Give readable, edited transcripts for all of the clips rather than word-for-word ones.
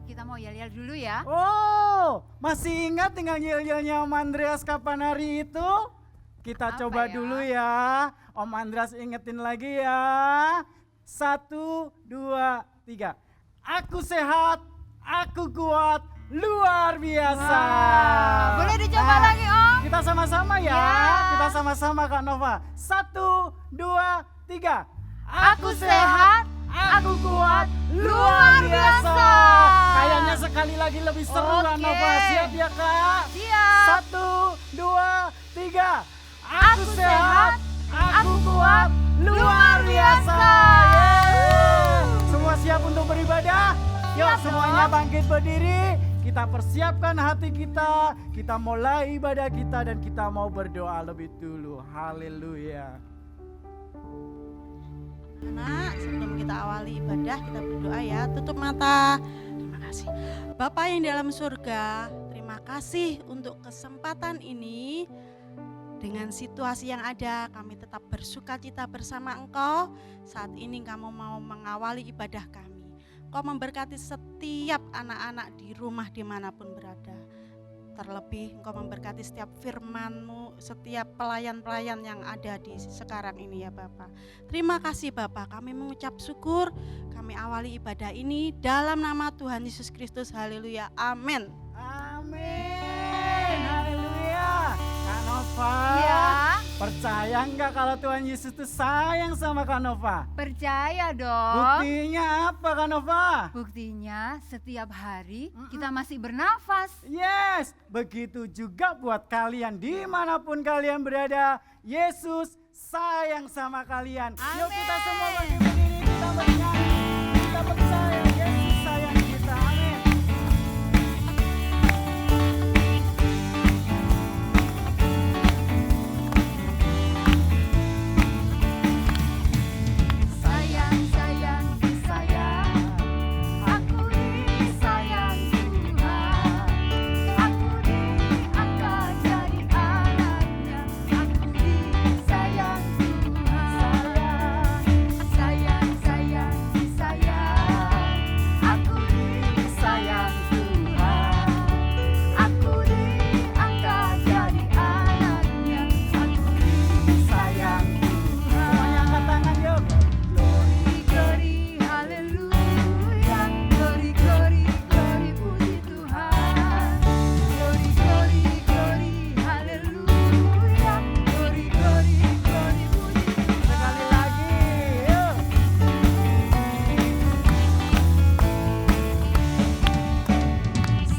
kita mau yel-yel dulu ya. Oh, masih ingat dengan yel-yelnya Om Andreas kapan hari itu? Kita Apa coba ya? dulu ya. Om Andreas ingetin lagi ya. 1, 2, 3. Aku sehat, aku kuat, luar biasa. Boleh dicoba Nah, lagi Om? Kita sama-sama ya. Ya. Kita sama-sama Kak Nova. 1, 2, 3. Aku sehat, aku kuat, luar biasa. Kayaknya sekali lagi lebih seru Kak Oke. Nova. Siap ya Kak? Siap. 1, 2, 3. Aku sehat, aku kuat, luar biasa. Yeay. Semua siap untuk beribadah? Yuk Siap semuanya dong. bangkit berdiri. Kita persiapkan hati kita. Kita mulai ibadah kita dan kita mau berdoa lebih dulu. Haleluya. Anak, sebelum kita awali ibadah, kita berdoa ya. Tutup mata. Terima kasih. Bapa yang di dalam surga, terima kasih untuk kesempatan ini. Dengan situasi yang ada, kami tetap bersukacita bersama Engkau. Saat ini kamu mau mengawali ibadah kami. Kau memberkati setiap anak-anak di rumah dimanapun berada. Terlebih Engkau memberkati setiap firman-Mu, setiap pelayan-pelayan yang ada di sekarang ini ya Bapak. Terima kasih Bapak, kami mengucap syukur, kami awali ibadah ini dalam nama Tuhan Yesus Kristus, haleluya, amin. Amin. Haleluya. Kak Nova. Ya, Percaya enggak kalau Tuhan Yesus itu sayang sama Kak Nova? percaya dong. Buktinya apa Kak Nova? Buktinya setiap hari kita masih bernafas. Yes, begitu juga buat kalian dimanapun kalian berada. Yesus sayang sama kalian. Yuk kita semua bangkit berdiri, kita bernyanyi. Kita percaya Yesus sayang kita. Amin. Sayang, sayang, disayang. Aku disayang Tuhan. Aku diangkat jadi anaknya. Aku disayang Tuhan. Sayang, sayang, disayang. Aku disayang Tuhan. Aku diangkat jadi anaknya. Aku disayang Semuanya angkat tangan yuk. Glory, glory, haleluya. Glory, glory, glory, puji Tuhan. Glory, glory, glory, haleluya. Glory, glory, glory, puji Tuhan. Sekali lagi, yuk.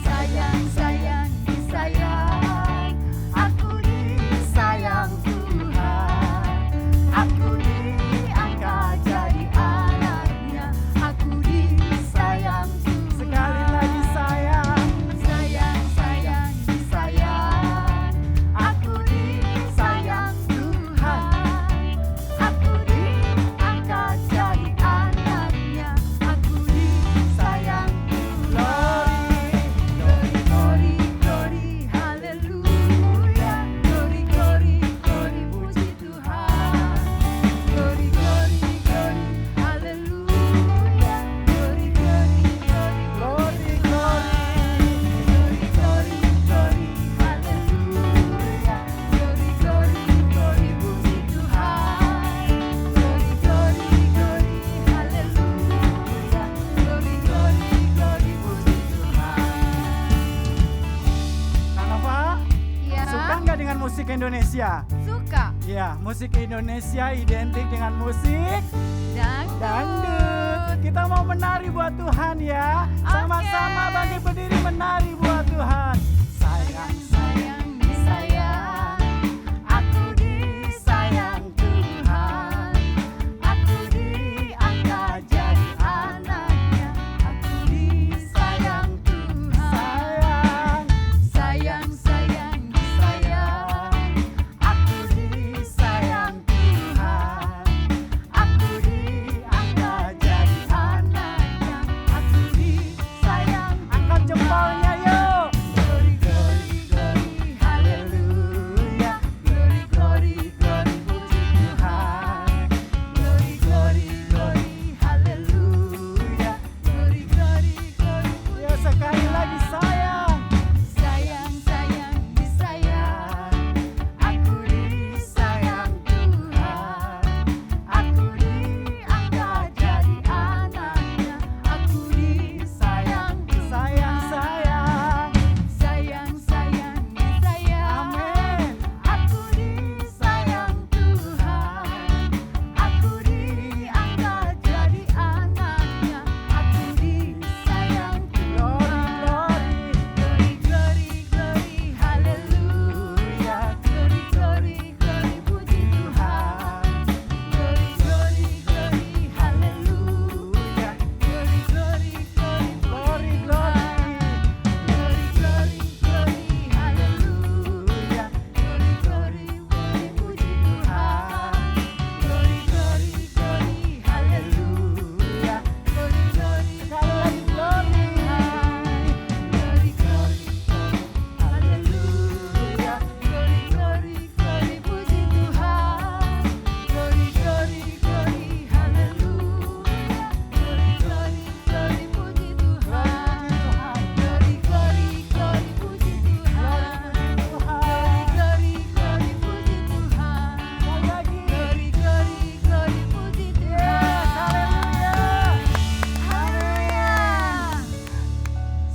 Sayang, sayang, disayang. Aku disayang Tuhan. Aku diangkat jadi anaknya. Aku disayang Tuhan. Sekali lagi sayang. Sayang, sayang, disayang. Aku disayang Tuhan. Aku diangkat jadi anaknya. Aku disayang Tuhan. Glory, glory, haleluya. Glory, glory, glory, puji Tuhan. Glory, glory, glory, haleluya. Glory, glory, glory, Glory, glory. glory, glory, glory, haleluya. Glory, glory, glory, puji Tuhan. Glory, glory, glory, haleluya. Glory, glory, glory, puji Tuhan. Kak Nova, Ya, suka nggak dengan musik Indonesia? suka. Ya, musik Indonesia identik dengan musik Dangdut. dangdut. Kita mau menari buat Tuhan ya. Sama-sama Oke. bangkit berdiri menari buat Tuhan. Sayang, Sayang, disayang. Aku disayang Tuhan. Aku diangkat jadi anaknya. Aku disayang Tuhan. sayang. Sayang, sayang, disayang. Aku disayang Tuhan. Aku diangkat jadi anaknya. Aku disayang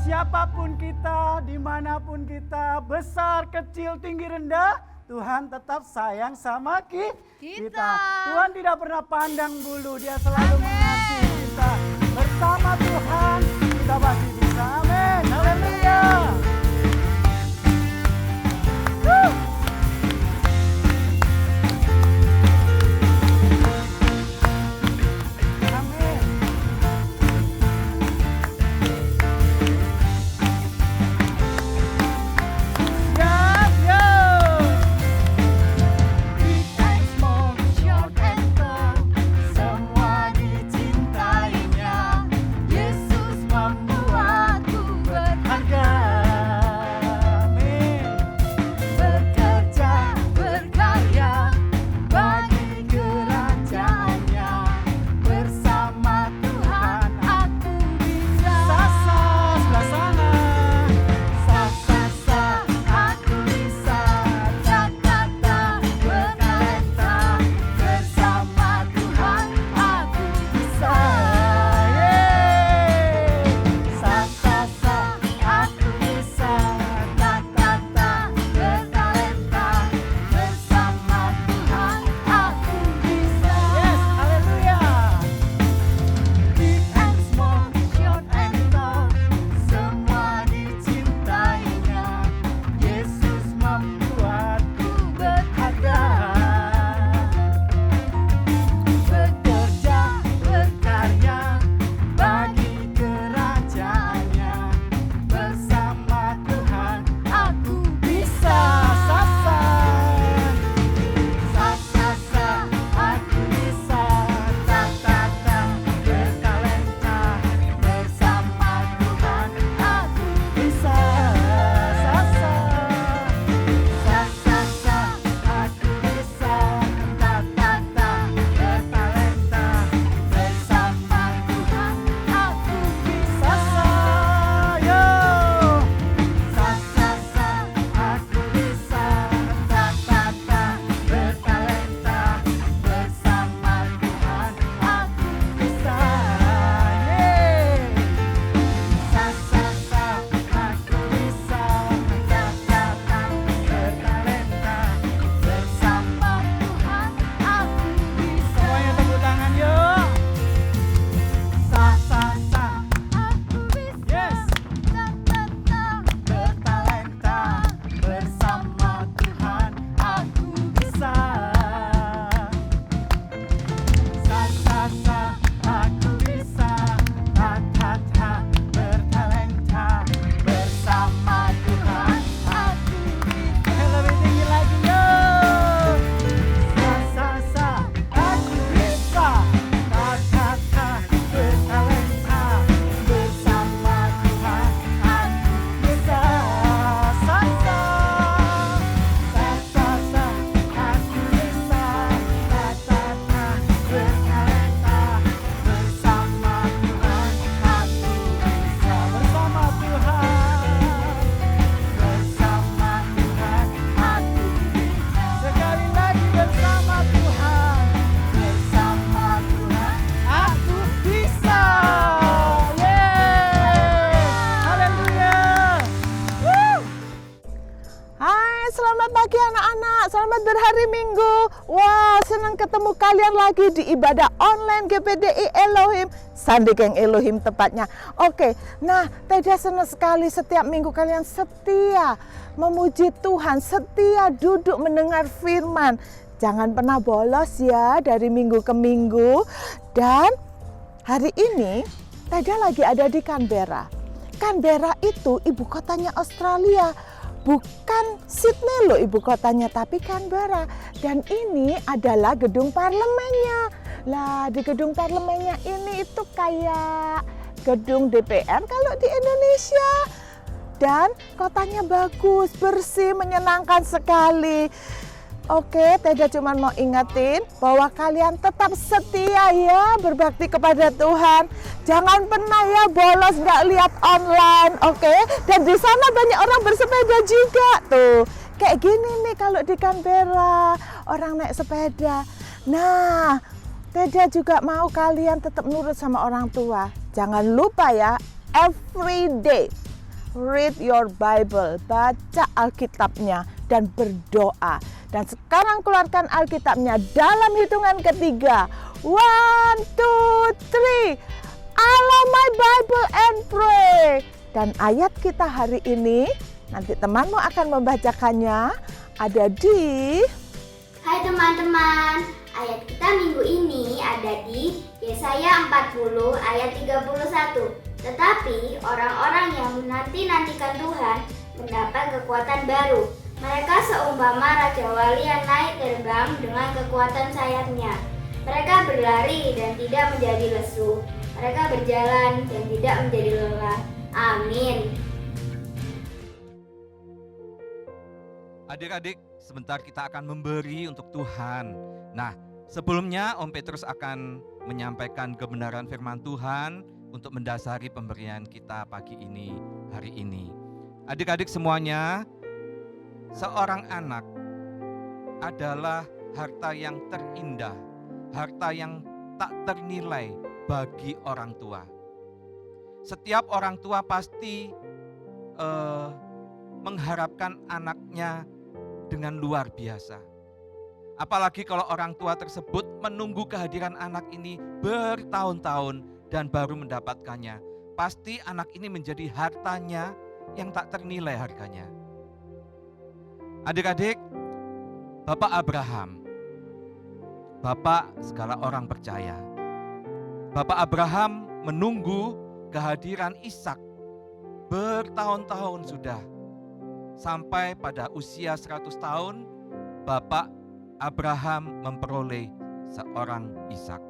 Siapapun kita, dimanapun kita, besar, kecil, tinggi, rendah, Tuhan tetap sayang sama kita. Tuhan tidak pernah pandang bulu, Dia selalu mengasihi kita. Bersama Tuhan, kita pasti bisa. Amin. Haleluya. Selamat berhari Minggu. Wah, senang ketemu kalian lagi di ibadah online GPDI Elohim, Sandikeng Elohim tepatnya. Oke, nah Teda senang sekali setiap minggu kalian setia memuji Tuhan, setia duduk mendengar firman. Jangan pernah bolos ya dari minggu ke minggu. Dan hari ini Teda lagi ada di Canberra. Canberra itu ibu kotanya Australia. Bukan Sydney loh ibu kotanya, tapi Canberra. Dan ini adalah gedung parlemennya. Lah di gedung parlemennya ini itu kayak gedung DPR kalau di Indonesia. Dan kotanya bagus, bersih, menyenangkan sekali. Oke, Teda cuma mau ingetin bahwa kalian tetap setia ya berbakti kepada Tuhan. Jangan pernah ya bolos nggak lihat online, oke? Dan di sana banyak orang bersepeda juga tuh. Kayak gini nih kalau di Canberra, orang naik sepeda. Nah, Teda juga mau kalian tetap nurut sama orang tua. Jangan lupa ya, every day read your Bible, baca Alkitabnya dan berdoa. Dan sekarang keluarkan Alkitabnya dalam hitungan ketiga. 1, 2, 3. Allow my Bible and pray. Dan ayat kita hari ini, nanti temanmu akan membacakannya, ada di... Hai teman-teman, ayat kita minggu ini ada di Yesaya 40 ayat 31. Tetapi orang-orang yang menanti-nantikan Tuhan mendapat kekuatan baru. Mereka seumpama Raja Wali yang naik terbang dengan kekuatan sayapnya. Mereka berlari dan tidak menjadi lesu. Mereka berjalan dan tidak menjadi lelah. Amin. Adik-adik, sebentar kita akan memberi untuk Tuhan. Nah, sebelumnya Om Petrus akan menyampaikan kebenaran firman Tuhan untuk mendasari pemberian kita pagi ini, hari ini. Adik-adik semuanya, seorang anak adalah harta yang terindah, harta yang tak ternilai bagi orang tua. Setiap orang tua pasti mengharapkan anaknya dengan luar biasa. Apalagi kalau orang tua tersebut menunggu kehadiran anak ini bertahun-tahun dan baru mendapatkannya. Pasti anak ini menjadi hartanya yang tak ternilai harganya. Adik-adik, Bapak Abraham, Bapak segala orang percaya. Bapak Abraham menunggu kehadiran Ishak bertahun-tahun sudah. Sampai pada usia 100 tahun, Bapak Abraham memperoleh seorang Ishak.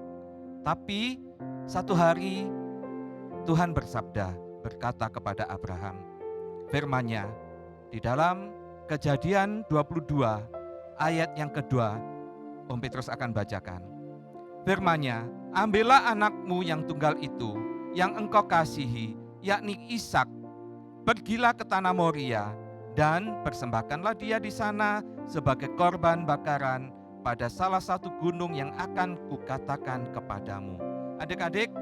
Tapi satu hari Tuhan bersabda, berkata kepada Abraham, firman-Nya di dalam Kejadian 22 ayat yang kedua, Om Petrus akan bacakan. Firman-Nya, ambillah anakmu yang tunggal itu, yang engkau kasihi, yakni Ishak, pergilah ke tanah Moria, dan persembahkanlah dia di sana sebagai korban bakaran pada salah satu gunung yang akan kukatakan kepadamu. Adik-adik,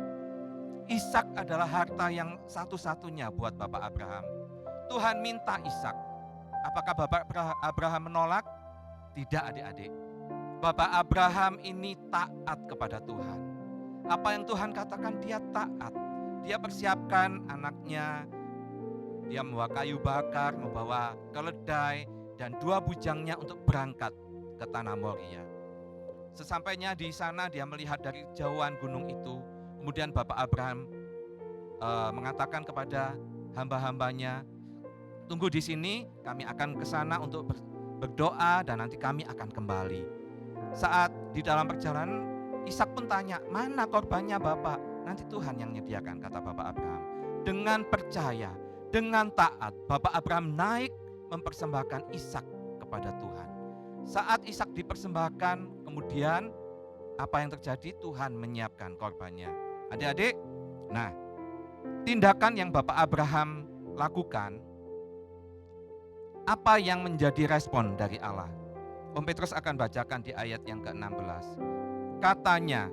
Ishak adalah harta yang satu-satunya buat Bapak Abraham. Tuhan minta Ishak. Apakah Bapak Abraham menolak? Tidak, adik-adik. Bapak Abraham ini taat kepada Tuhan. Apa yang Tuhan katakan dia taat. Dia persiapkan anaknya. Dia membawa kayu bakar, membawa keledai, dan 2 bujangnya untuk berangkat ke tanah Moria. Sesampainya di sana dia melihat dari jauhan gunung itu. Kemudian Bapak Abraham mengatakan kepada hamba-hambanya, tunggu di sini, kami akan ke sana untuk berdoa dan nanti kami akan kembali. Saat di dalam perjalanan, Ishak pun tanya, mana korbannya Bapak? Nanti Tuhan yang menyediakan, kata Bapak Abraham. Dengan percaya, dengan taat, Bapak Abraham naik mempersembahkan Ishak kepada Tuhan. Saat Ishak dipersembahkan, kemudian apa yang terjadi? Tuhan menyiapkan korbannya. Adik-adik, nah, tindakan yang Bapak Abraham lakukan, apa yang menjadi respon dari Allah? Om Petrus akan bacakan di ayat yang ke-16. Katanya,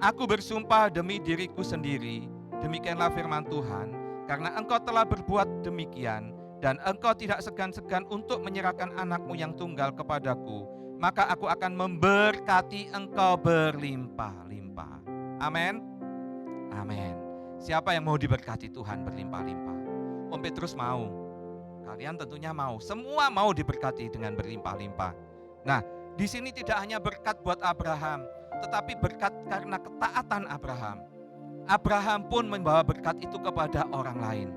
aku bersumpah demi diriku sendiri, demikianlah firman Tuhan, karena engkau telah berbuat demikian, dan engkau tidak segan-segan untuk menyerahkan anakmu yang tunggal kepadaku, maka aku akan memberkati engkau berlimpah-limpah. Amin. Amin. Siapa yang mau diberkati Tuhan berlimpah-limpah? Om Petrus mau. Kalian tentunya mau. Semua mau diberkati dengan berlimpah-limpah. Nah, di sini tidak hanya berkat buat Abraham, tetapi berkat karena ketaatan Abraham. Abraham pun membawa berkat itu kepada orang lain.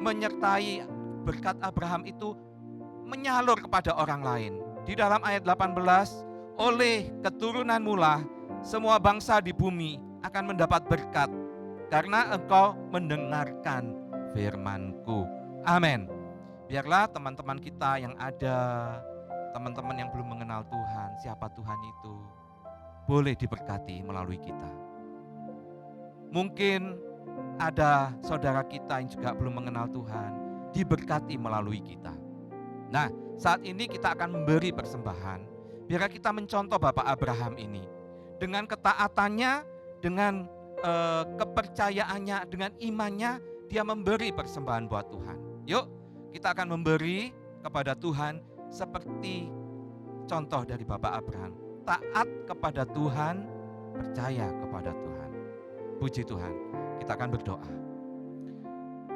Menyertai berkat Abraham itu menyalur kepada orang lain. Di dalam ayat 18, oleh keturunanmu lah semua bangsa di bumi akan mendapat berkat, karena engkau mendengarkan firman-Ku. Amin. Biarlah teman-teman kita yang ada, teman-teman yang belum mengenal Tuhan, siapa Tuhan itu, boleh diberkati melalui kita. Mungkin ada saudara kita yang juga belum mengenal Tuhan, diberkati melalui kita. Nah, saat ini kita akan memberi persembahan. Biar kita mencontoh Bapak Abraham ini. Dengan ketaatannya, dengan kepercayaannya, dengan imannya, dia memberi persembahan buat Tuhan. Yuk, kita akan memberi kepada Tuhan seperti contoh dari Bapak Abraham. Taat kepada Tuhan, percaya kepada Tuhan. Puji Tuhan, kita akan berdoa.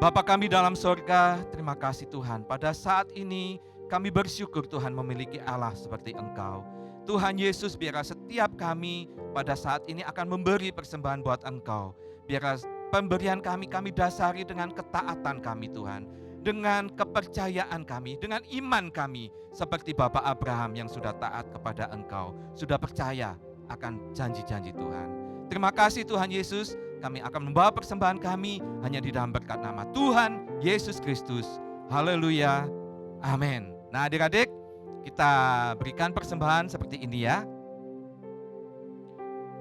Bapa kami dalam sorga, terima kasih Tuhan. Pada saat ini kami bersyukur Tuhan memiliki Allah seperti Engkau. Tuhan Yesus, biarlah setiap kami pada saat ini akan memberi persembahan buat Engkau. Biarlah pemberian kami dasari dengan ketaatan kami Tuhan. Dengan kepercayaan kami, dengan iman kami. Seperti Bapak Abraham yang sudah taat kepada Engkau. Sudah percaya akan janji-janji Tuhan. Terima kasih Tuhan Yesus. Kami akan membawa persembahan kami hanya di dalam berkat nama Tuhan Yesus Kristus. Haleluya. Amin. Nah adik-adik, kita berikan persembahan seperti ini ya.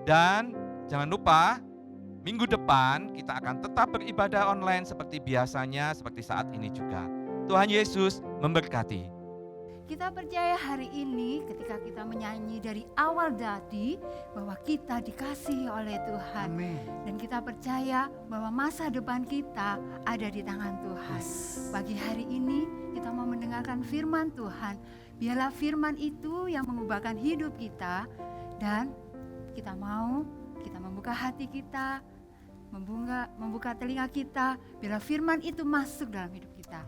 Dan jangan lupa, minggu depan kita akan tetap beribadah online seperti biasanya, seperti saat ini juga. Tuhan Yesus memberkati. Kita percaya hari ini ketika kita menyanyi dari awal tadi bahwa kita dikasihi oleh Tuhan. Amin. Dan kita percaya bahwa masa depan kita ada di tangan Tuhan. Pagi hari ini kita mau mendengarkan firman Tuhan. Biarlah firman itu yang mengubahkan hidup kita. Dan kita membuka hati kita, membuka telinga kita. Biarlah firman itu masuk dalam hidup kita.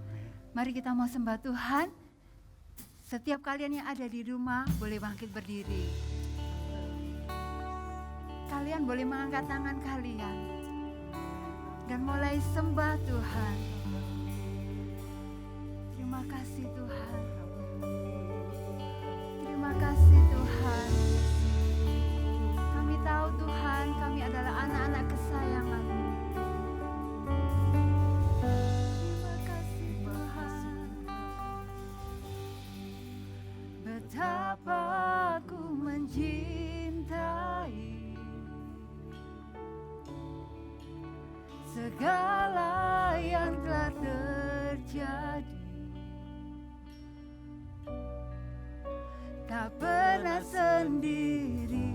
Mari kita mau sembah Tuhan. Setiap kalian yang ada di rumah boleh bangkit berdiri. Kalian boleh mengangkat tangan kalian dan mulai sembah Tuhan. Terima kasih Tuhan. Terima kasih Tuhan. Kami tahu Tuhan, kami adalah anak-anak kesayangan-Mu. Betapa ku mencintai segala yang telah terjadi. Tak pernah sendiri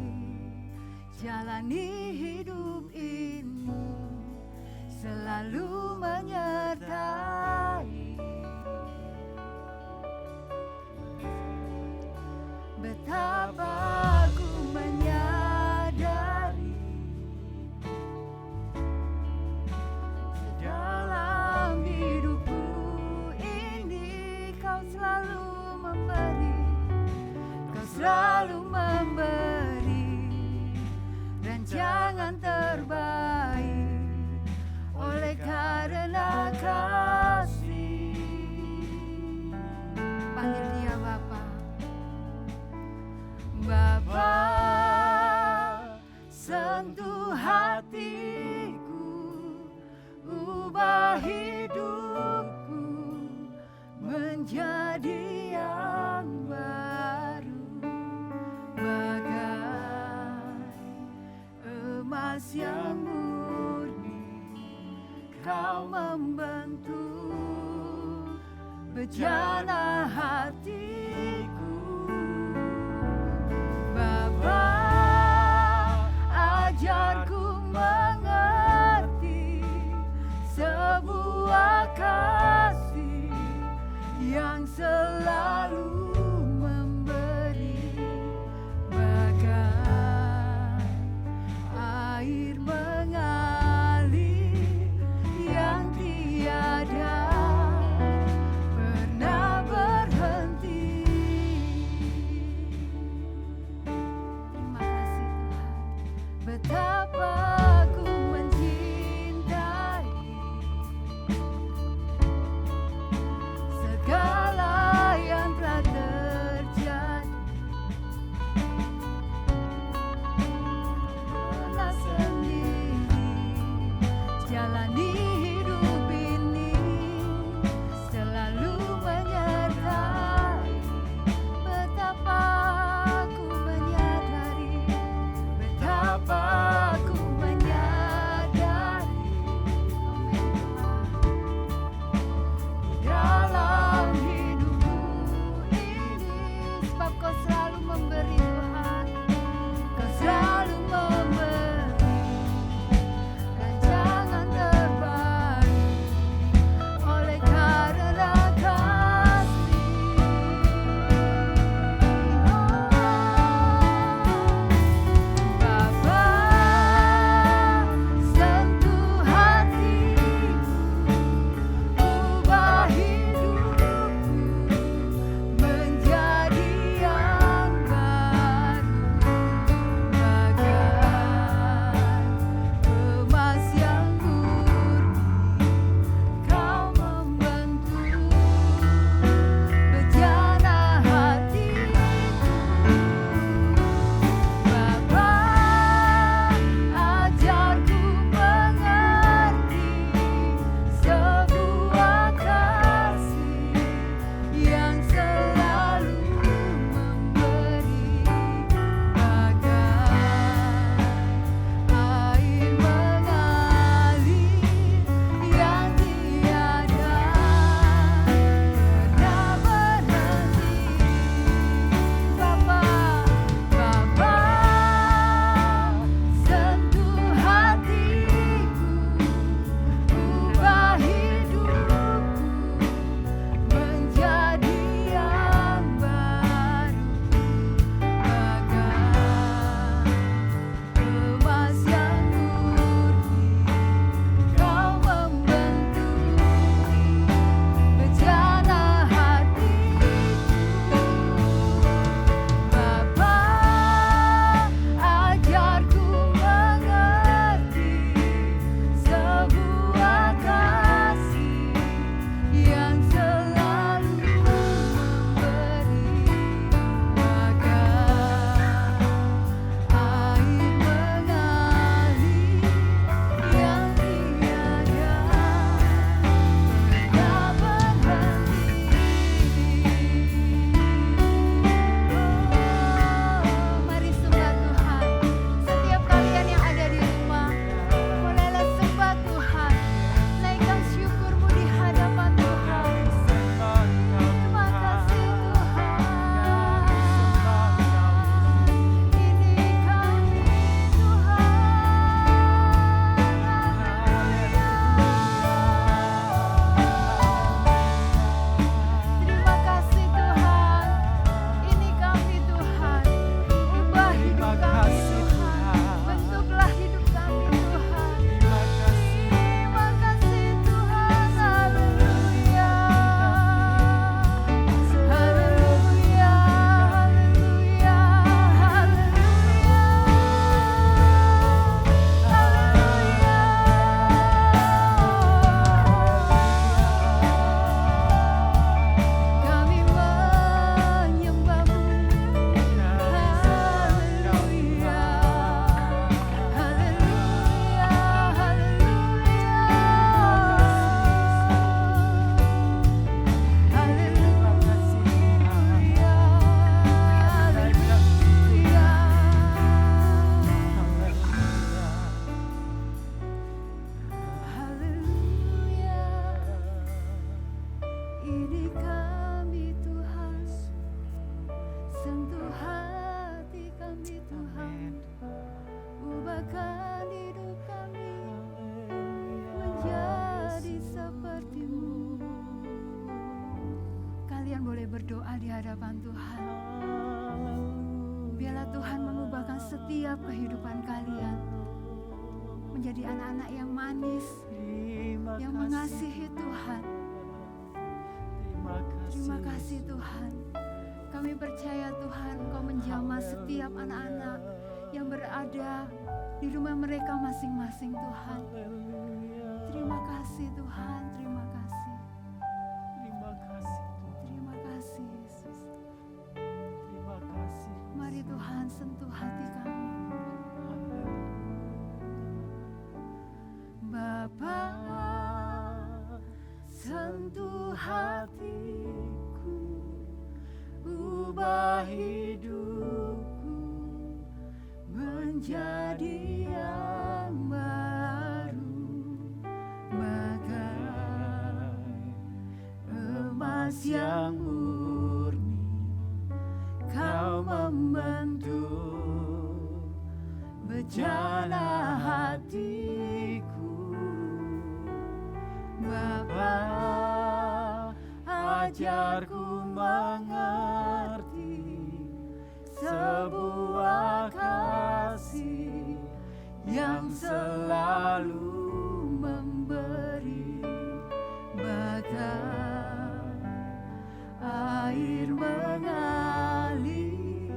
jalani hidup ini, selalu menyertai. Betapa ku menyadari dalam hidupku ini Kau selalu memberi, Kau selalu memberi rancangan terbaik oleh karena kasih. Panggil Dia Bapa. Bapa, sentuh hatiku, ubah hidupku menjadi yang baru, bagai emas yang murni. Kau membentuk bejana hatiku. Bapa, ajarku mengerti sebuah kasih yang selalu memberi, bagai air mengalir yang tiada pernah berhenti. ini kami Tuhan, sentuh hati kami Tuhan, ubahkan hidup kami menjadi seperti-Mu. Kalian boleh berdoa di hadapan Tuhan. Biarlah Tuhan mengubahkan setiap kehidupan kalian menjadi anak-anak yang manis, yang mengasihi Tuhan. Terima kasih Tuhan. Kami percaya Tuhan, Engkau menjamah setiap anak-anak yang berada di rumah mereka masing-masing Tuhan. Terima kasih Tuhan, terima kasih. Terima kasih Yesus. Mari Tuhan sentuh hati kami. Bapa, sentuh hatiku, ubah hidupku menjadi yang baru, bagai emas yang murni. Kau membentuk bejana hatiku. Bapa, ajarku mengerti sebuah kasih yang selalu memberi, bagai air mengalir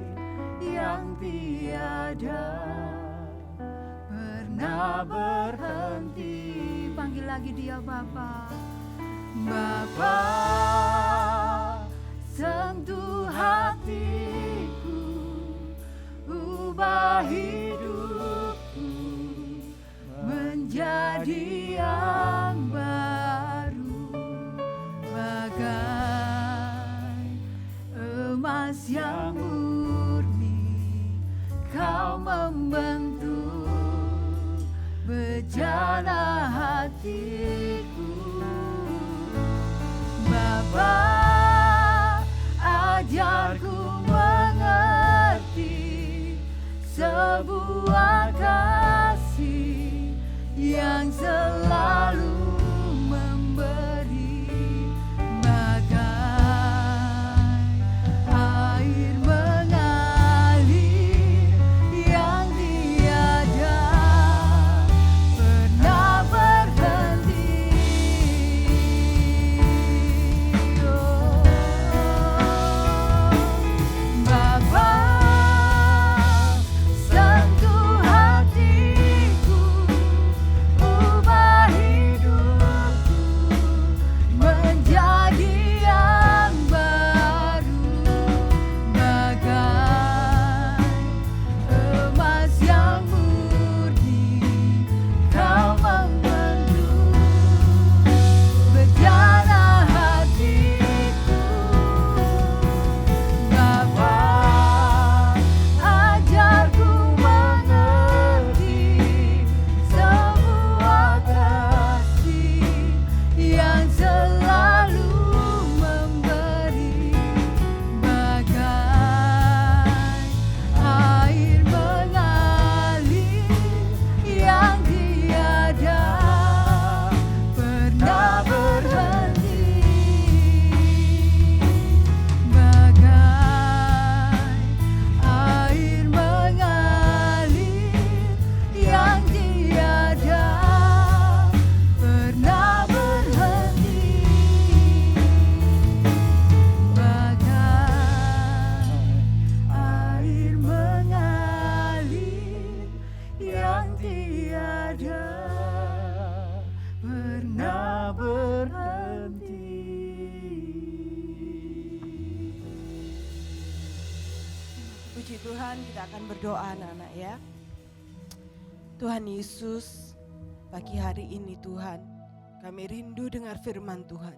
yang tiada pernah berhenti. Panggil lagi dia Bapa. Bapa, sentuh hatiku, ubah hidupku menjadi yang baru, bagai emas yang murni. Kau membentuk bejana hatiku. Bapa, ajarku mengerti sebuah kasih yang selalu memberi, bagai air mengalir yang tiada pernah berhenti. Bapa, sentuh hatiku, ubah hidupku menjadi yang baru, bagai emas yang murni. Kau membentuk bejana hatiku. Bapa, ajarku mengerti sebuah kasih yang selalu memberi, bagai air mengalir yang tiada pernah berhenti, bagai air mengalir yang tiada pernah berhenti, bagai air mengalir yang tiada pernah berhenti. Puji Tuhan, kita akan berdoa anak-anak ya. Tuhan Yesus, pagi hari ini Tuhan, kami rindu dengar firman Tuhan.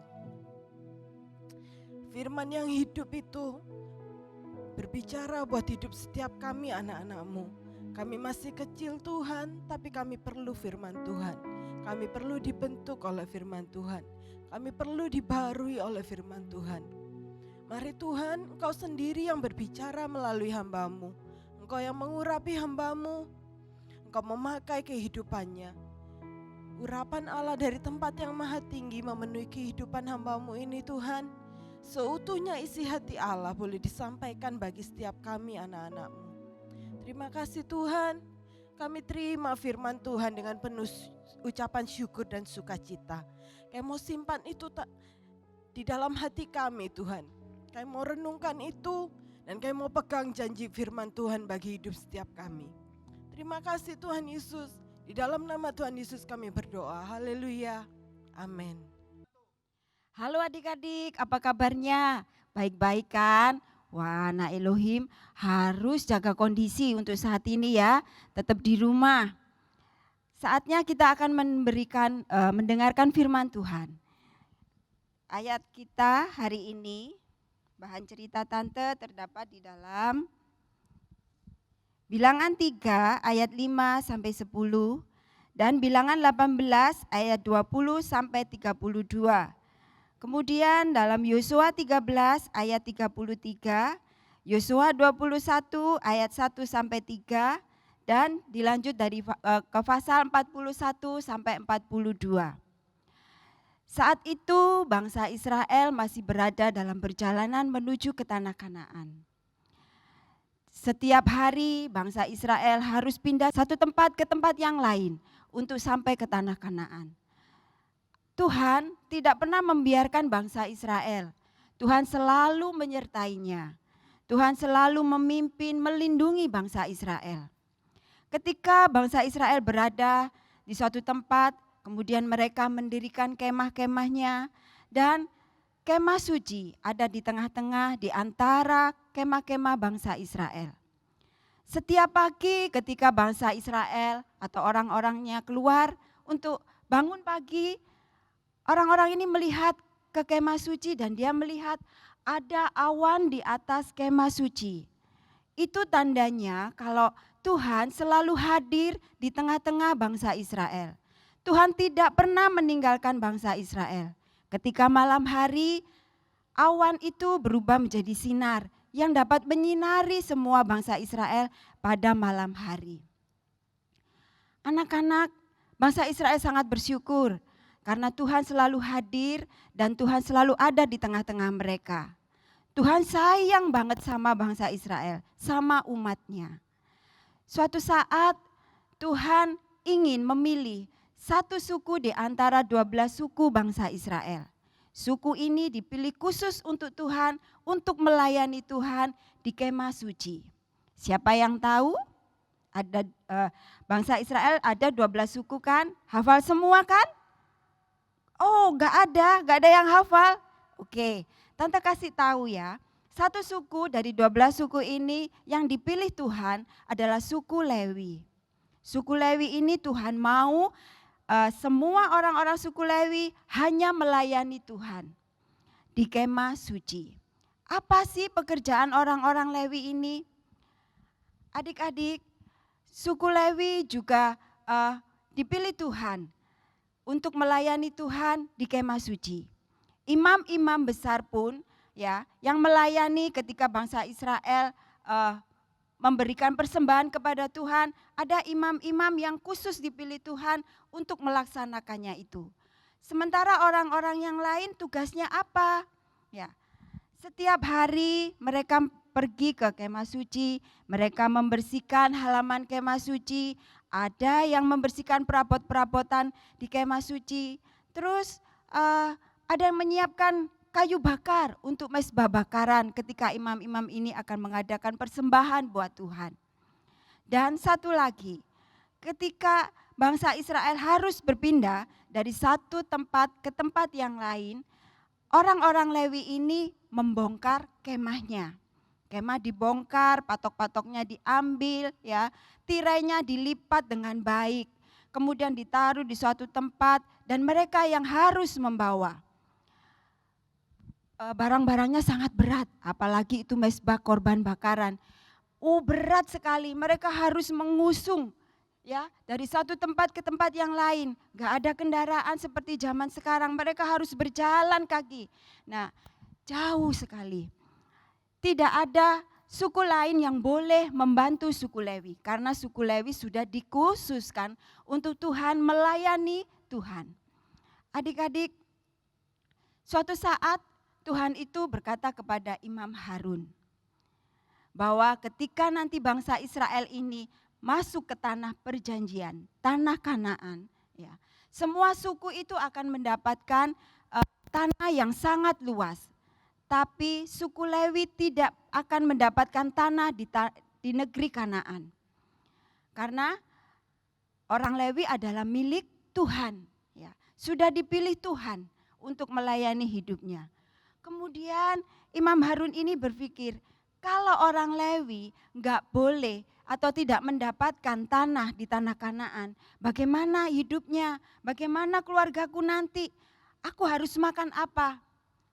Firman yang hidup itu berbicara buat hidup setiap kami anak-anak-Mu. Kami masih kecil Tuhan, tapi kami perlu firman Tuhan. Kami perlu dibentuk oleh firman Tuhan. Kami perlu dibaharui oleh firman Tuhan. Mari Tuhan, Engkau sendiri yang berbicara melalui hamba-Mu. Engkau yang mengurapi hamba-Mu. Engkau memakai kehidupannya. Urapan Allah dari tempat yang maha tinggi memenuhi kehidupan hamba-Mu ini Tuhan. Seutuhnya isi hati Allah boleh disampaikan bagi setiap kami anak-anak-Mu. Terima kasih Tuhan. Kami terima firman Tuhan dengan penuh ucapan syukur dan sukacita. Kami mau simpan itu di dalam hati kami Tuhan. Kami mau renungkan itu dan kami mau pegang janji firman Tuhan bagi hidup setiap kami. Terima kasih Tuhan Yesus. Di dalam nama Tuhan Yesus kami berdoa. Haleluya. Amin. Halo adik-adik, apa kabarnya? Baik-baik kan? Wah, anak Elohim harus jaga kondisi untuk saat ini ya. Tetap di rumah. Saatnya kita akan mendengarkan firman Tuhan. Ayat kita hari ini, bahan cerita tante terdapat di dalam Bilangan 3 ayat 5 sampai 10 dan Bilangan 18 ayat 20 sampai 32. Kemudian dalam Yosua 13 ayat 33, Yosua 21 ayat 1 sampai 3 dan dilanjut dari ke pasal 41 sampai 42. Saat itu bangsa Israel masih berada dalam perjalanan menuju ke tanah Kanaan. Setiap hari bangsa Israel harus pindah satu tempat ke tempat yang lain untuk sampai ke tanah Kanaan. Tuhan tidak pernah membiarkan bangsa Israel. Tuhan selalu menyertainya. Tuhan selalu memimpin, melindungi bangsa Israel. Ketika bangsa Israel berada di suatu tempat, kemudian mereka mendirikan kemah-kemahnya dan kemah suci ada di tengah-tengah di antara kemah-kemah bangsa Israel. Setiap pagi ketika bangsa Israel atau orang-orangnya keluar untuk bangun pagi, orang-orang ini melihat ke kemah suci dan dia melihat ada awan di atas kemah suci. Itu tandanya kalau Tuhan selalu hadir di tengah-tengah bangsa Israel. Tuhan tidak pernah meninggalkan bangsa Israel. Ketika malam hari, awan itu berubah menjadi sinar yang dapat menyinari semua bangsa Israel pada malam hari. Anak-anak, bangsa Israel sangat bersyukur karena Tuhan selalu hadir dan Tuhan selalu ada di tengah-tengah mereka. Tuhan sayang banget sama bangsa Israel, sama umatnya. Suatu saat Tuhan ingin memilih satu suku di antara 12 suku bangsa Israel. Suku ini dipilih khusus untuk Tuhan, untuk melayani Tuhan di kemah suci. Siapa yang tahu? Ada bangsa Israel ada 12 suku kan? Hafal semua kan? Oh, gak ada yang hafal. Oke, Tante kasih tahu ya. Satu suku dari 12 suku ini yang dipilih Tuhan adalah suku Lewi. Suku Lewi ini Tuhan mau semua orang-orang suku Lewi hanya melayani Tuhan di kemah suci. Apa sih pekerjaan orang-orang Lewi ini? Adik-adik, suku Lewi juga dipilih Tuhan untuk melayani Tuhan di kemah suci. Imam-imam besar pun ya yang melayani ketika bangsa Israel memberikan persembahan kepada Tuhan, ada imam-imam yang khusus dipilih Tuhan untuk melaksanakannya itu. Sementara orang-orang yang lain tugasnya apa? Ya, setiap hari mereka pergi ke kemah suci, mereka membersihkan halaman kemah suci, ada yang membersihkan perabot-perabotan di kemah suci, terus ada yang menyiapkan kayu bakar untuk mezbah bakaran ketika imam-imam ini akan mengadakan persembahan buat Tuhan. Dan satu lagi, ketika bangsa Israel harus berpindah dari satu tempat ke tempat yang lain, orang-orang Lewi ini membongkar kemahnya. Kemah dibongkar, patok-patoknya diambil, ya, tirainya dilipat dengan baik, kemudian ditaruh di suatu tempat dan mereka yang harus membawa. Barang-barangnya sangat berat, apalagi itu mezbah korban bakaran. Berat sekali, mereka harus mengusung ya, dari satu tempat ke tempat yang lain. Gak ada kendaraan seperti zaman sekarang, mereka harus berjalan kaki. Nah, jauh sekali. Tidak ada suku lain yang boleh membantu suku Lewi, karena suku Lewi sudah dikhususkan untuk Tuhan, melayani Tuhan. Adik-adik, suatu saat Tuhan itu berkata kepada Imam Harun, bahwa ketika nanti bangsa Israel ini masuk ke tanah perjanjian, tanah Kanaan, ya, semua suku itu akan mendapatkan tanah yang sangat luas. Tapi suku Lewi tidak akan mendapatkan tanah di negeri Kanaan. Karena orang Lewi adalah milik Tuhan, ya, sudah dipilih Tuhan untuk melayani hidupnya. Kemudian Imam Harun ini berpikir, kalau orang Lewi enggak boleh atau tidak mendapatkan tanah di tanah Kanaan, bagaimana hidupnya? Bagaimana keluargaku nanti? Aku harus makan apa?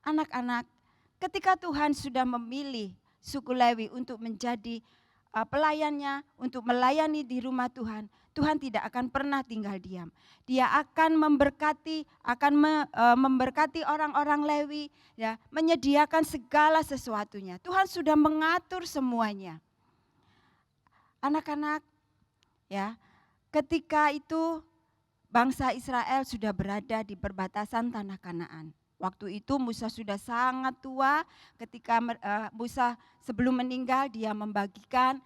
Anak-anak, ketika Tuhan sudah memilih suku Lewi untuk menjadi pelayannya, untuk melayani di rumah Tuhan, Tuhan tidak akan pernah tinggal diam. Dia akan memberkati orang-orang Lewi, ya, menyediakan segala sesuatunya. Tuhan sudah mengatur semuanya. Anak-anak, ya, ketika itu bangsa Israel sudah berada di perbatasan tanah Kanaan. Waktu itu Musa sudah sangat tua, ketika Musa sebelum meninggal dia membagikan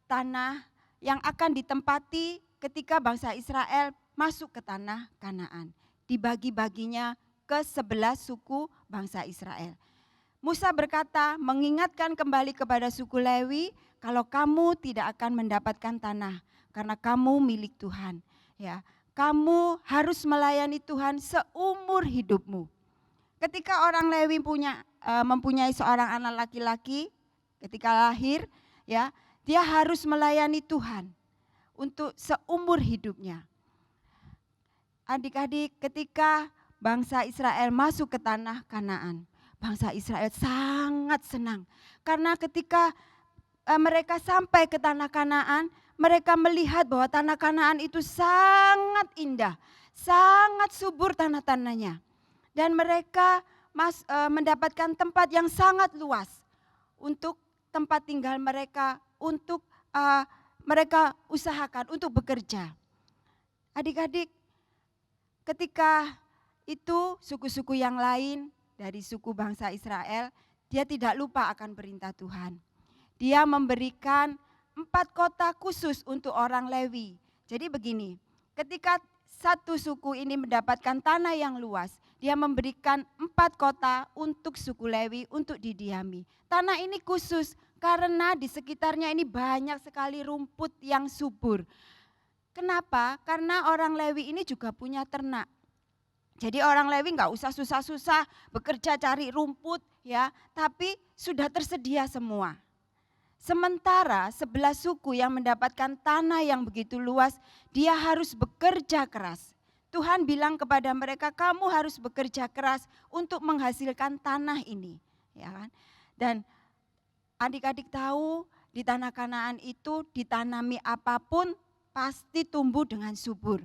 tanah yang akan ditempati ketika bangsa Israel masuk ke tanah Kanaan. Dibagi-baginya ke 11 suku bangsa Israel. Musa berkata, mengingatkan kembali kepada suku Lewi, kalau kamu tidak akan mendapatkan tanah karena kamu milik Tuhan, ya. Kamu harus melayani Tuhan seumur hidupmu. Ketika orang Lewi mempunyai seorang anak laki-laki, ketika lahir, ya, dia harus melayani Tuhan untuk seumur hidupnya. Adik-adik, ketika bangsa Israel masuk ke tanah Kanaan, bangsa Israel sangat senang. Karena ketika mereka sampai ke tanah Kanaan, mereka melihat bahwa tanah Kanaan itu sangat indah, sangat subur tanah-tanahnya. Dan mereka mendapatkan tempat yang sangat luas untuk tempat tinggal mereka, untuk mereka usahakan untuk bekerja. Adik-adik, ketika itu suku-suku yang lain dari suku bangsa Israel, dia tidak lupa akan perintah Tuhan. Dia memberikan 4 kota khusus untuk orang Lewi. Jadi begini, ketika satu suku ini mendapatkan tanah yang luas, dia memberikan 4 kota untuk suku Lewi untuk didiami. Tanah ini khusus karena di sekitarnya ini banyak sekali rumput yang subur. Kenapa? Karena orang Lewi ini juga punya ternak. Jadi orang Lewi enggak usah susah-susah bekerja cari rumput, ya, tapi sudah tersedia semua. Sementara 11 suku yang mendapatkan tanah yang begitu luas, dia harus bekerja keras. Tuhan bilang kepada mereka, kamu harus bekerja keras untuk menghasilkan tanah ini, ya kan? Dan adik-adik tahu di tanah Kanaan itu ditanami apapun pasti tumbuh dengan subur.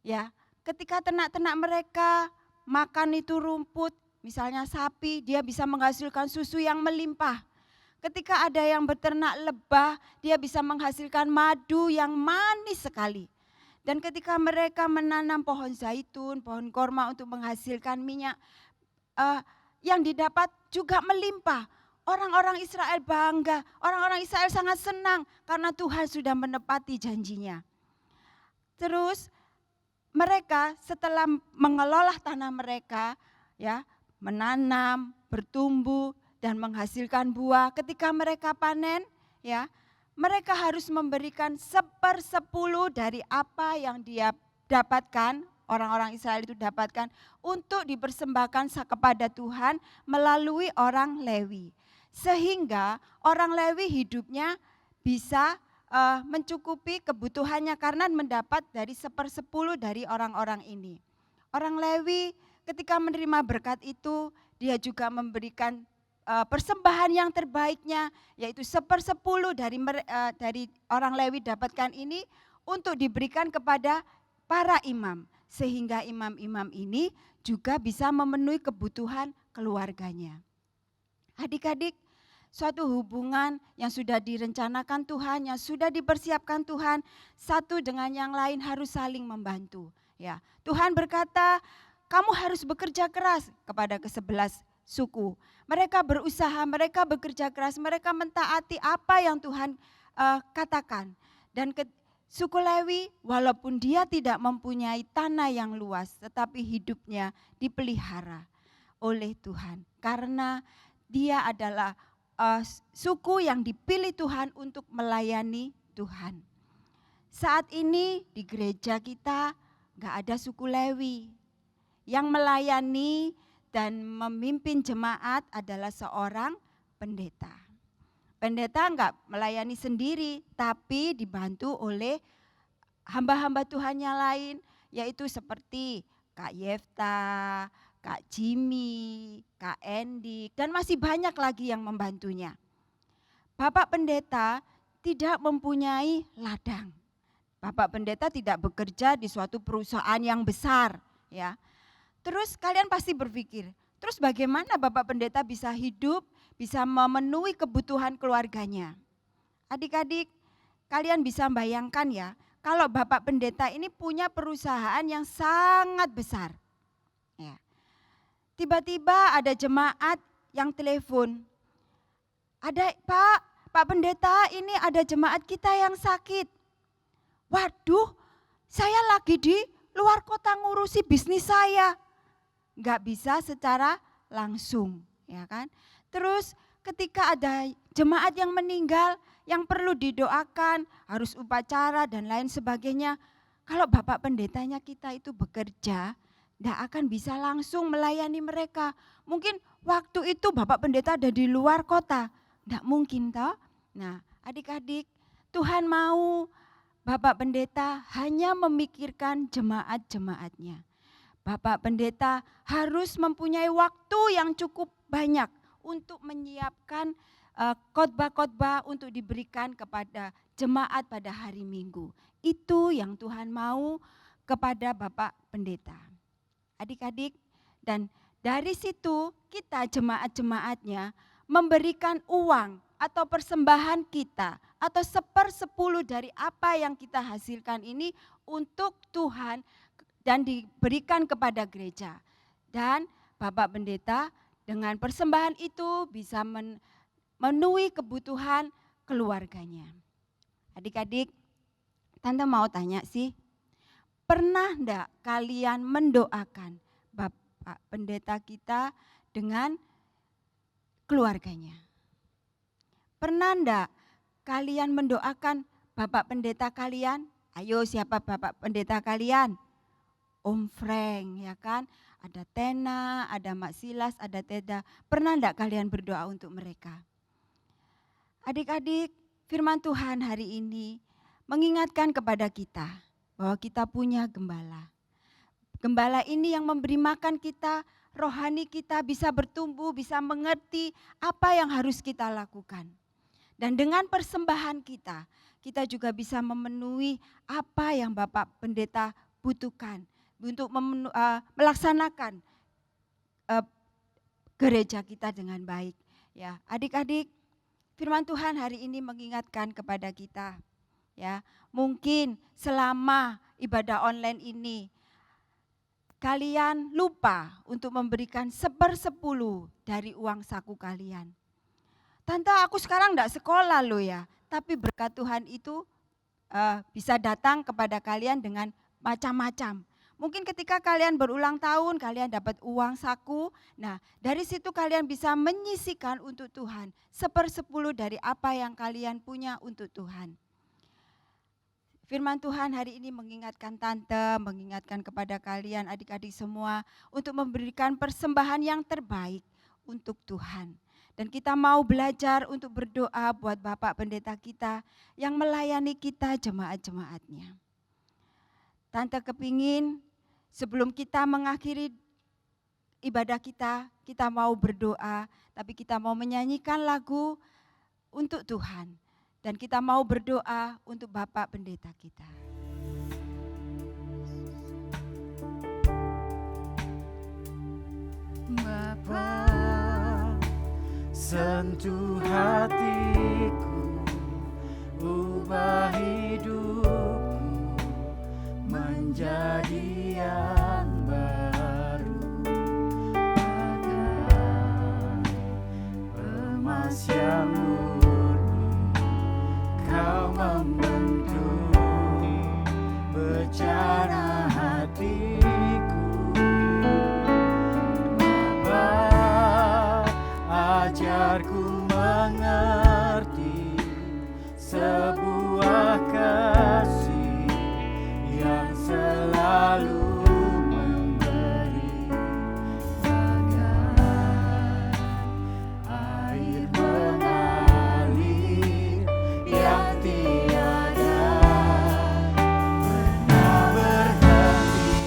Ya, ketika ternak-ternak mereka makan itu rumput, misalnya sapi, dia bisa menghasilkan susu yang melimpah. Ketika ada yang beternak lebah, dia bisa menghasilkan madu yang manis sekali. Dan ketika mereka menanam pohon zaitun, pohon korma untuk menghasilkan minyak, yang didapat juga melimpah. Orang-orang Israel bangga, orang-orang Israel sangat senang karena Tuhan sudah menepati janjinya. Terus mereka setelah mengelola tanah mereka, ya, menanam, bertumbuh, dan menghasilkan buah. Ketika mereka panen, ya, mereka harus memberikan 1/10 dari apa yang dia dapatkan, orang-orang Israel itu dapatkan untuk dipersembahkan kepada Tuhan melalui orang Lewi. Sehingga orang Lewi hidupnya bisa mencukupi kebutuhannya karena mendapat dari 1/10 dari orang-orang ini. Orang Lewi ketika menerima berkat itu, dia juga memberikan persembahan yang terbaiknya, yaitu 1/10 dari orang Lewi dapatkan ini untuk diberikan kepada para imam. Sehingga imam-imam ini juga bisa memenuhi kebutuhan keluarganya. Adik-adik, suatu hubungan yang sudah direncanakan Tuhan, yang sudah dipersiapkan Tuhan, satu dengan yang lain harus saling membantu. Ya, Tuhan berkata, kamu harus bekerja keras kepada ke-11 suku. Mereka berusaha, mereka bekerja keras, mereka mentaati apa yang Tuhan katakan. Dan suku Lewi, walaupun dia tidak mempunyai tanah yang luas, tetapi hidupnya dipelihara oleh Tuhan. Karena dia adalah suku yang dipilih Tuhan untuk melayani Tuhan. Saat ini di gereja kita gak ada suku Lewi. Yang melayani dan memimpin jemaat adalah seorang pendeta. Pendeta enggak melayani sendiri, tapi dibantu oleh hamba-hamba Tuhan yang lain, yaitu seperti Kak Yefta, Kak Jimmy, Kak Endi, dan masih banyak lagi yang membantunya. Bapak pendeta tidak mempunyai ladang. Bapak pendeta tidak bekerja di suatu perusahaan yang besar, ya. Terus kalian pasti berpikir, terus bagaimana Bapak pendeta bisa hidup, bisa memenuhi kebutuhan keluarganya? Adik-adik, kalian bisa bayangkan ya, kalau Bapak pendeta ini punya perusahaan yang sangat besar. Ya. Tiba-tiba ada jemaat yang telepon, Pak pendeta, ini ada jemaat kita yang sakit. Waduh, saya lagi di luar kota ngurusi bisnis saya. Nggak bisa secara langsung, ya kan? Terus ketika ada jemaat yang meninggal, yang perlu didoakan, harus upacara dan lain sebagainya. Kalau Bapak pendetanya kita itu bekerja, nggak akan bisa langsung melayani mereka. Mungkin waktu itu Bapak pendeta ada di luar kota, nggak mungkin toh. Nah, adik-adik, Tuhan mau Bapak pendeta hanya memikirkan jemaat-jemaatnya. Bapak pendeta harus mempunyai waktu yang cukup banyak untuk menyiapkan khotbah-khotbah untuk diberikan kepada jemaat pada hari Minggu. Itu yang Tuhan mau kepada Bapak pendeta. Adik-adik, dan dari situ kita jemaat-jemaatnya memberikan uang atau persembahan kita atau 1/10 dari apa yang kita hasilkan ini untuk Tuhan dan diberikan kepada gereja. Dan Bapak pendeta dengan persembahan itu bisa memenuhi kebutuhan keluarganya. Adik-adik, Tante mau tanya sih, pernah enggak kalian mendoakan Bapak pendeta kita dengan keluarganya? Pernah enggak kalian mendoakan Bapak pendeta kalian? Ayo, siapa Bapak pendeta kalian? Om Frank, ya kan? Ada Tena, ada Mak Silas, ada Teda. Pernah enggak kalian berdoa untuk mereka? Adik-adik, firman Tuhan hari ini mengingatkan kepada kita bahwa kita punya gembala. Gembala ini yang memberi makan kita, rohani kita bisa bertumbuh, bisa mengerti apa yang harus kita lakukan. Dan dengan persembahan kita, kita juga bisa memenuhi apa yang Bapak pendeta butuhkan untuk melaksanakan gereja kita dengan baik. Ya, adik-adik, firman Tuhan hari ini mengingatkan kepada kita. Ya, mungkin selama ibadah online ini kalian lupa untuk memberikan 1/10 dari uang saku kalian. Tante, aku sekarang enggak sekolah loh ya, tapi berkat Tuhan itu bisa datang kepada kalian dengan macam-macam. Mungkin ketika kalian berulang tahun, kalian dapat uang saku. Nah, dari situ kalian bisa menyisihkan untuk Tuhan 1/10 dari apa yang kalian punya untuk Tuhan. Firman Tuhan hari ini mengingatkan Tante, mengingatkan kepada kalian adik-adik semua untuk memberikan persembahan yang terbaik untuk Tuhan. Dan kita mau belajar untuk berdoa buat Bapak pendeta kita yang melayani kita jemaat-jemaatnya. Tante kepingin sebelum kita mengakhiri ibadah kita mau berdoa, tapi kita mau menyanyikan lagu untuk Tuhan. Dan kita mau berdoa untuk Bapak pendeta kita. Bapa, sentuh hatiku, ubah hidupku menjadi yang baru, bagai emas yang murni. Kau membentuk bencana hatiku. Bapa, ajarku mengerti sebuah kasih yang selalu memberi, bagai air mengalir yang tiada pernah berhenti.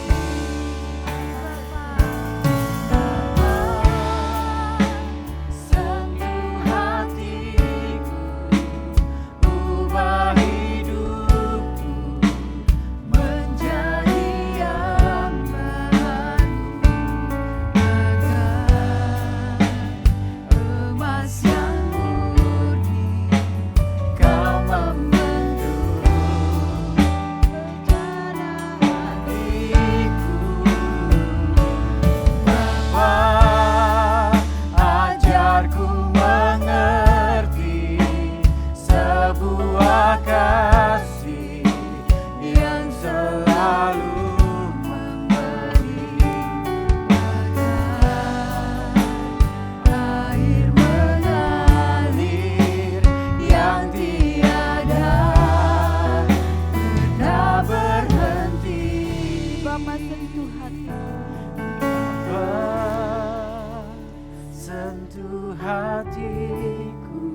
Sentuh hatiku, ubah hidupku menjadi yang baru, bagai emas yang murni. Kau membentuk bencana hatiku. Bapa, ajarku mengerti sebuah kasih yang selalu memberi, bagai air mengalir yang tiada pernah berhenti. Bapa, sentuh hati. Bapa, sentuh hatiku,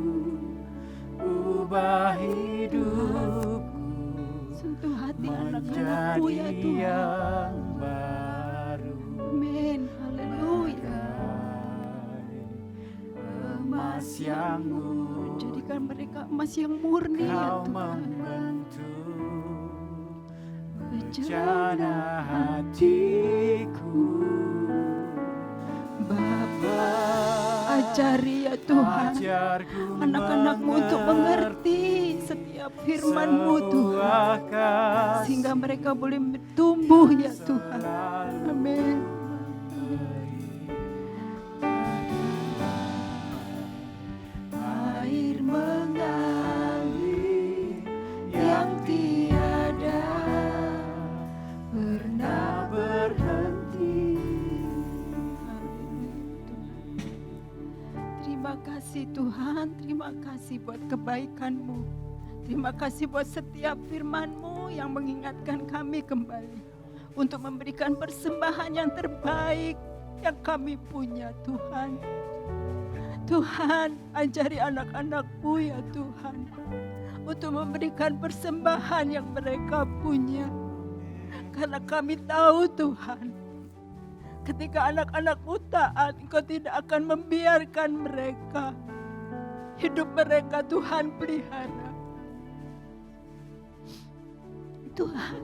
ubah hidupku Sentuh hati anak-anakmu menjadi ya Tuhan. yang baru, Amin. Haleluya. emas yang murni. Jadikan mereka emas yang murni ya Kau Tuhan. membentuk Bencana bencana hatiku. Bapa, ajari ya Tuhan Ajarku anak-anakmu untuk mengerti setiap firman-Mu Tuhan, sebuah kasih sehingga mereka boleh tumbuh ya Tuhan. selalu Amin. air mengalir yang tiada pernah berhenti. Terima kasih Tuhan, terima kasih buat kebaikan-Mu. Terima kasih buat setiap firman-Mu yang mengingatkan kami kembali untuk memberikan persembahan yang terbaik yang kami punya Tuhan. Tuhan, ajari anak-anak-Mu ya Tuhan untuk memberikan persembahan yang mereka punya. Karena kami tahu Tuhan, ketika anak-anak-Mu taat, Engkau tidak akan membiarkan mereka. Hidup mereka Tuhan pelihara. Tuhan,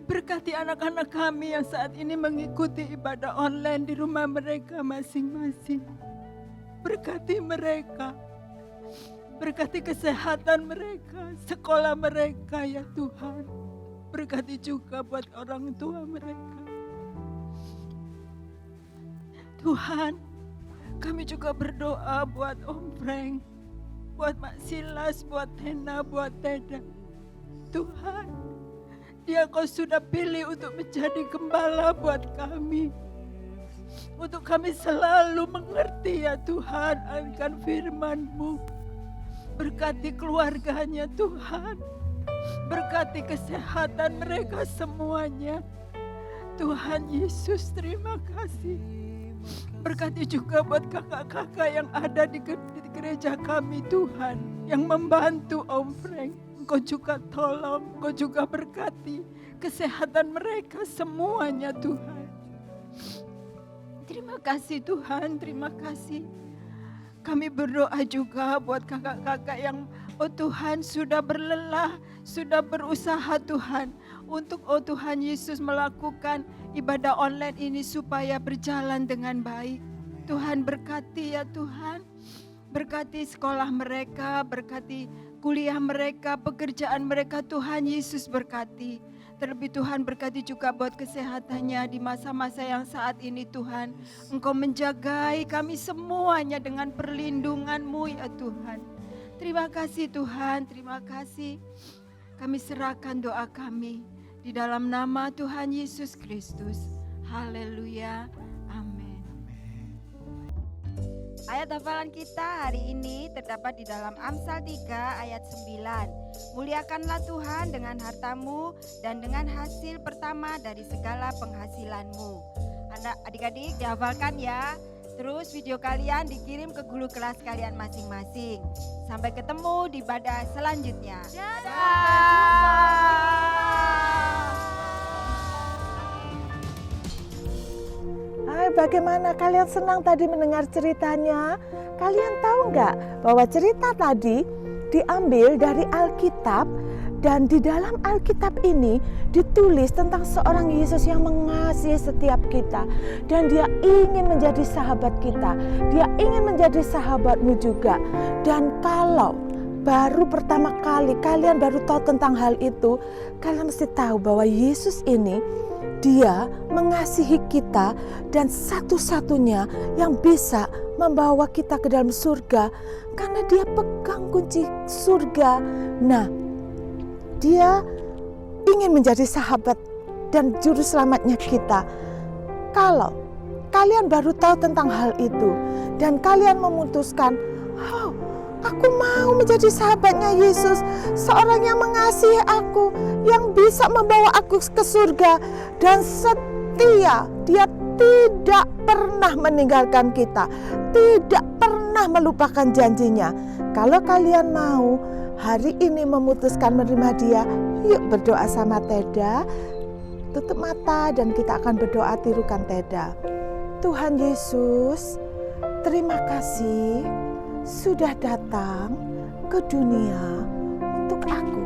berkati anak-anak kami yang saat ini mengikuti ibadah online di rumah mereka masing-masing. Berkati mereka, berkati kesehatan mereka, sekolah mereka ya Tuhan. Berkati juga buat orang tua mereka. Tuhan, kami juga berdoa buat Om Frank, buat Mak Silas, buat Tena, buat Teda. Tuhan, dia Kau sudah pilih untuk menjadi gembala buat kami. Untuk kami selalu mengerti ya Tuhan akan firman-Mu. Berkati keluarganya Tuhan. Berkati kesehatan mereka semuanya. Tuhan Yesus, terima kasih. Berkati juga buat kakak-kakak yang ada di gereja kami Tuhan, yang membantu Om Frank. Engkau juga tolong, Engkau juga berkati kesehatan mereka semuanya Tuhan. Terima kasih Tuhan, terima kasih. Kami berdoa juga buat kakak-kakak yang Tuhan sudah berlelah, sudah berusaha Tuhan untuk Tuhan Yesus melakukan ibadah online ini supaya berjalan dengan baik. Tuhan berkati ya Tuhan. Berkati sekolah mereka, berkati kuliah mereka, pekerjaan mereka. Tuhan Yesus berkati. Terlebih Tuhan berkati juga buat kesehatannya di masa-masa yang saat ini Tuhan. Engkau menjagai kami semuanya dengan perlindungan-Mu ya Tuhan. Terima kasih Tuhan, terima kasih. Kami serahkan doa kami di dalam nama Tuhan Yesus Kristus. Haleluya, amin. Ayat hafalan kita hari ini terdapat di dalam Amsal 3 ayat 9. Muliakanlah Tuhan dengan hartamu dan dengan hasil pertama dari segala penghasilanmu. Adik-adik dihafalkan ya. Terus video kalian dikirim ke guru kelas kalian masing-masing. Sampai ketemu di ibadah selanjutnya. Hai, bagaimana kalian senang tadi mendengar ceritanya? Kalian tahu nggak bahwa cerita tadi diambil dari Alkitab, dan di dalam Alkitab ini ditulis tentang seorang Yesus yang mengasihi setiap kita, dan dia ingin menjadi sahabat kita, dia ingin menjadi sahabatmu juga. Dan kalau baru pertama kali kalian baru tahu tentang hal itu, kalian mesti tahu bahwa Yesus ini dia mengasihi kita, dan satu-satunya yang bisa membawa kita ke dalam surga karena dia pegang kunci surga. Nah, dia ingin menjadi sahabat dan juru selamatnya kita. Kalau kalian baru tahu tentang hal itu dan kalian memutuskan, oh, aku mau menjadi sahabatnya Yesus, seorang yang mengasihi aku, yang bisa membawa aku ke surga dan setia, dia tidak pernah meninggalkan kita, tidak pernah melupakan janjinya. Kalau kalian mau hari ini memutuskan menerima dia, yuk berdoa sama Teda. Tutup mata dan kita akan berdoa tirukan Teda. Tuhan Yesus, terima kasih sudah datang ke dunia untuk aku.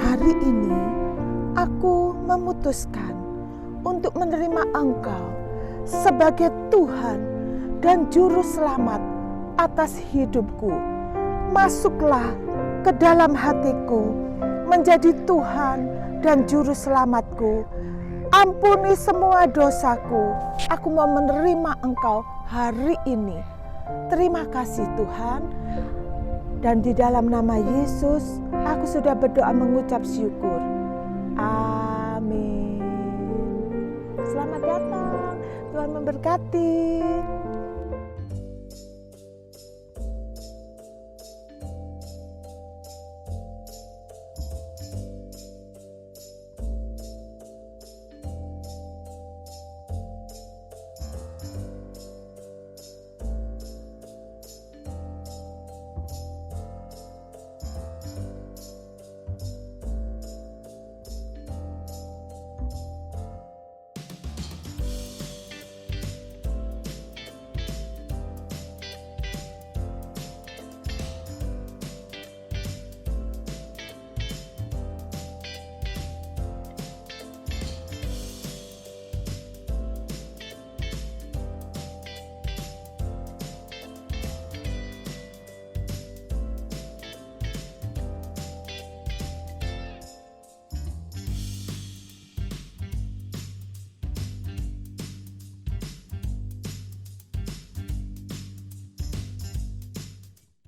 Hari ini aku memutuskan untuk menerima Engkau sebagai Tuhan dan Juru Selamat atas hidupku. Masuklah ke dalam hatiku, menjadi Tuhan dan Juru Selamatku. Ampuni semua dosaku. Aku mau menerima Engkau hari ini. Terima kasih Tuhan. Dan di dalam nama Yesus, aku sudah berdoa mengucap syukur. Amin. Selamat datang. Tuhan memberkati.